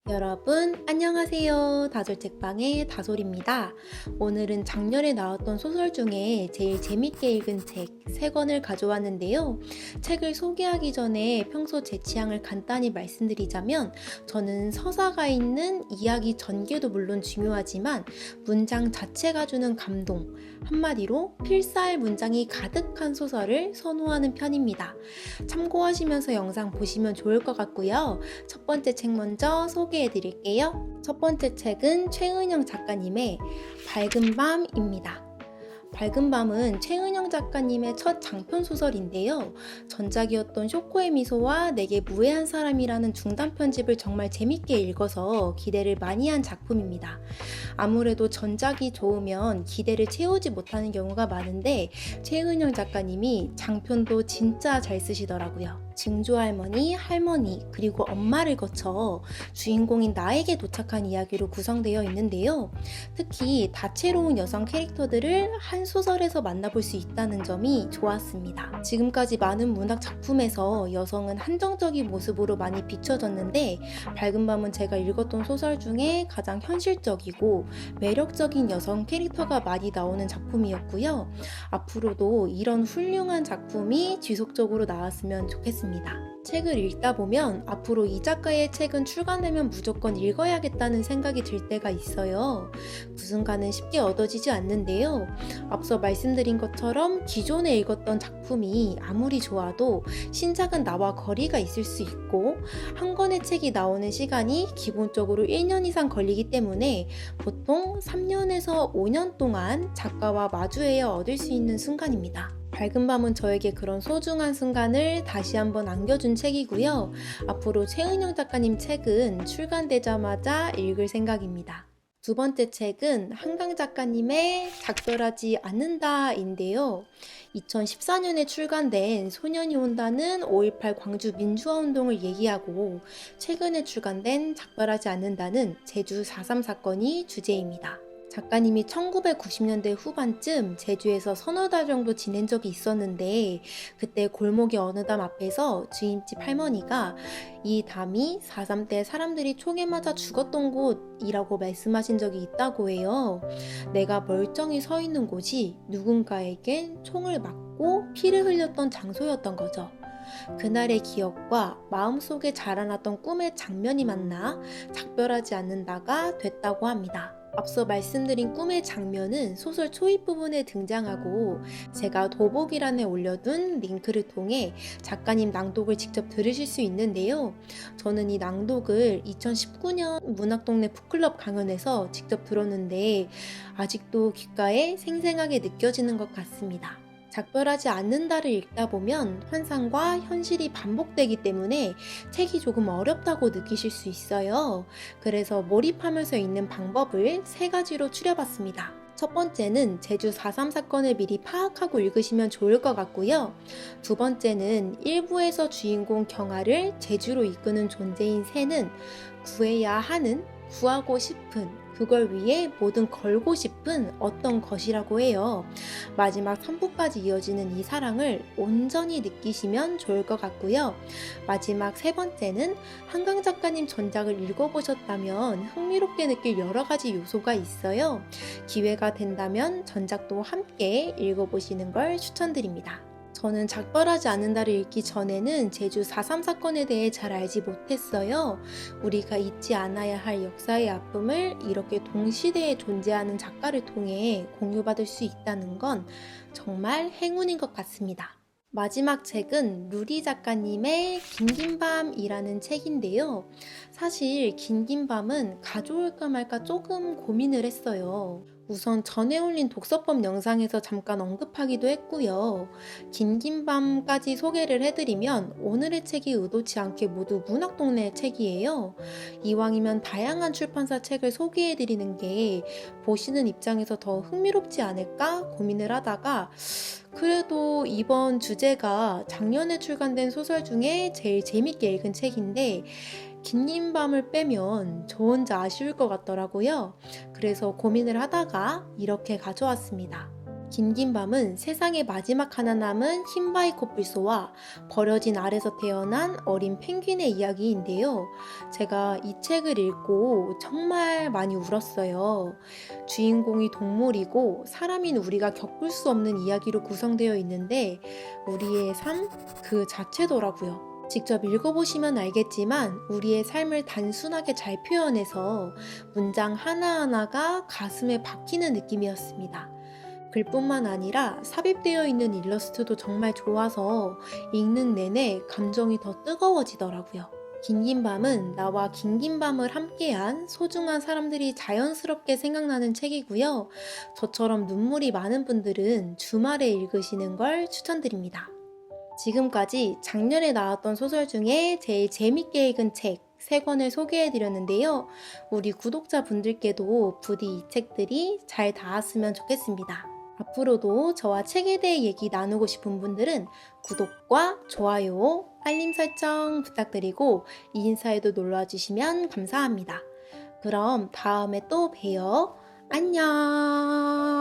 여러분, 안녕하세요. 다솔책방의 다솔입니다. 오늘은 작년에 나왔던 소설 중에 제일 재밌게 읽은 책 3권을 가져왔는데요. 책을 소개하기 전에 평소 제 취향을 간단히 말씀드리자면, 저는 서사가 있는 이야기 전개도 물론 중요하지만, 문장 자체가 주는 감동, 한마디로 필사할 문장이 가득한 소설을 선호하는 편입니다. 참고하시면서 영상 보시면 좋을 것 같고요. 첫 번째 책 먼저 소개해 드릴게요. 첫 번째 책은 최은영 작가님의 밝은 밤입니다. 밝은 밤은 최은영 작가님의 첫 장편 소설인데요. 전작이었던 쇼코의 미소와 내게 무해한 사람이라는 중단 편집을 정말 재밌게 읽어서 기대를 많이 한 작품입니다. 아무래도 전작이 좋으면 기대를 채우지 못하는 경우가 많은데 최은영 작가님이 장편도 진짜 잘 쓰시더라고요. 증조할머니, 할머니, 그리고 엄마를 거쳐 주인공인 나에게 도착한 이야기로 구성되어 있는데요. 특히 다채로운 여성 캐릭터들을 한 소설에서 만나볼 수 있다는 점이 좋았습니다. 지금까지 많은 문학 작품에서 여성은 한정적인 모습으로 많이 비춰졌는데 밝은 밤은 제가 읽었던 소설 중에 가장 현실적이고 매력적인 여성 캐릭터가 많이 나오는 작품이었고요. 앞으로도 이런 훌륭한 작품이 지속적으로 나왔으면 좋겠습니다. 책을 읽다 보면 앞으로 이 작가의 책은 출간되면 무조건 읽어야겠다는 생각이 들 때가 있어요. 누군가는 쉽게 얻어지지 않는데요. 앞서 말씀드린 것처럼 기존에 읽었던 작품이 아무리 좋아도 신작은 나와 거리가 있을 수 있고 한 권의 책이 나오는 시간이 기본적으로 1년 이상 걸리기 때문에 보통 3년에서 5년 동안 작가와 마주해야 얻을 수 있는 순간입니다. 밝은 밤은 저에게 그런 소중한 순간을 다시 한번 안겨준 책이고요. 앞으로 최은영 작가님 책은 출간되자마자 읽을 생각입니다. 두 번째 책은 한강 작가님의 작별하지 않는다인데요. 2014년에 출간된 소년이 온다는 5.18 광주 민주화운동을 얘기하고 최근에 출간된 작별하지 않는다는 제주 4.3 사건이 주제입니다. 작가님이 1990년대 후반쯤 제주에서 서너 달 정도 지낸 적이 있었는데 그때 골목의 어느 담 앞에서 주인집 할머니가 이 담이 4.3 때 사람들이 총에 맞아 죽었던 곳이라고 말씀하신 적이 있다고 해요. 내가 멀쩡히 서 있는 곳이 누군가에겐 총을 맞고 피를 흘렸던 장소였던 거죠. 그날의 기억과 마음속에 자라났던 꿈의 장면이 만나 작별하지 않는다가 됐다고 합니다. 앞서 말씀드린 꿈의 장면은 소설 초입 부분에 등장하고 제가 더보기란에 올려둔 링크를 통해 작가님 낭독을 직접 들으실 수 있는데요. 저는 이 낭독을 2019년 문학동네 북클럽 강연에서 직접 들었는데 아직도 귓가에 생생하게 느껴지는 것 같습니다. 작별하지 않는다를 읽다 보면 환상과 현실이 반복되기 때문에 책이 조금 어렵다고 느끼실 수 있어요. 그래서 몰입하면서 읽는 방법을 3가지로 추려봤습니다. 첫 번째는 제주 4.3 사건을 미리 파악하고 읽으시면 좋을 것 같고요. 두 번째는 1부에서 주인공 경아를 제주로 이끄는 존재인 새는 구해야 하는, 구하고 싶은, 그걸 위해 뭐든 걸고 싶은 어떤 것이라고 해요. 마지막 3부까지 이어지는 이 사랑을 온전히 느끼시면 좋을 것 같고요. 마지막 3번째는 한강 작가님 전작을 읽어보셨다면 흥미롭게 느낄 여러 가지 요소가 있어요. 기회가 된다면 전작도 함께 읽어보시는 걸 추천드립니다. 저는 작별하지 않는다를 읽기 전에는 제주 4.3 사건에 대해 잘 알지 못했어요. 우리가 잊지 않아야 할 역사의 아픔을 이렇게 동시대에 존재하는 작가를 통해 공유받을 수 있다는 건 정말 행운인 것 같습니다. 마지막 책은 루리 작가님의 긴긴 밤이라는 책인데요. 사실 긴긴 밤은 가져올까 말까 조금 고민을 했어요. 우선 전에 올린 독서법 영상에서 잠깐 언급하기도 했고요. 긴긴 밤까지 소개를 해드리면 오늘의 책이 의도치 않게 모두 문학동네 책이에요. 이왕이면 다양한 출판사 책을 소개해드리는 게 보시는 입장에서 더 흥미롭지 않을까 고민을 하다가 그래도 이번 주제가 작년에 출간된 소설 중에 제일 재밌게 읽은 책인데 긴긴 밤을 빼면 저 혼자 아쉬울 것 같더라고요. 그래서 고민을 하다가 이렇게 가져왔습니다. 긴긴 밤은 세상의 마지막 하나 남은 흰바위 코뿔소와 버려진 알에서 태어난 어린 펭귄의 이야기인데요. 제가 이 책을 읽고 정말 많이 울었어요. 주인공이 동물이고 사람인 우리가 겪을 수 없는 이야기로 구성되어 있는데 우리의 삶 그 자체더라고요. 직접 읽어보시면 알겠지만 우리의 삶을 단순하게 잘 표현해서 문장 하나하나가 가슴에 박히는 느낌이었습니다. 글뿐만 아니라 삽입되어 있는 일러스트도 정말 좋아서 읽는 내내 감정이 더 뜨거워지더라고요. 긴긴 밤은 나와 긴긴 밤을 함께한 소중한 사람들이 자연스럽게 생각나는 책이고요. 저처럼 눈물이 많은 분들은 주말에 읽으시는 걸 추천드립니다. 지금까지 작년에 나왔던 소설 중에 제일 재밌게 읽은 책 3권을 소개해드렸는데요. 우리 구독자분들께도 부디 이 책들이 잘 닿았으면 좋겠습니다. 앞으로도 저와 책에 대해 얘기 나누고 싶은 분들은 구독과 좋아요, 알림 설정 부탁드리고 인스타에도 놀러와 주시면 감사합니다. 그럼 다음에 또 봬요. 안녕!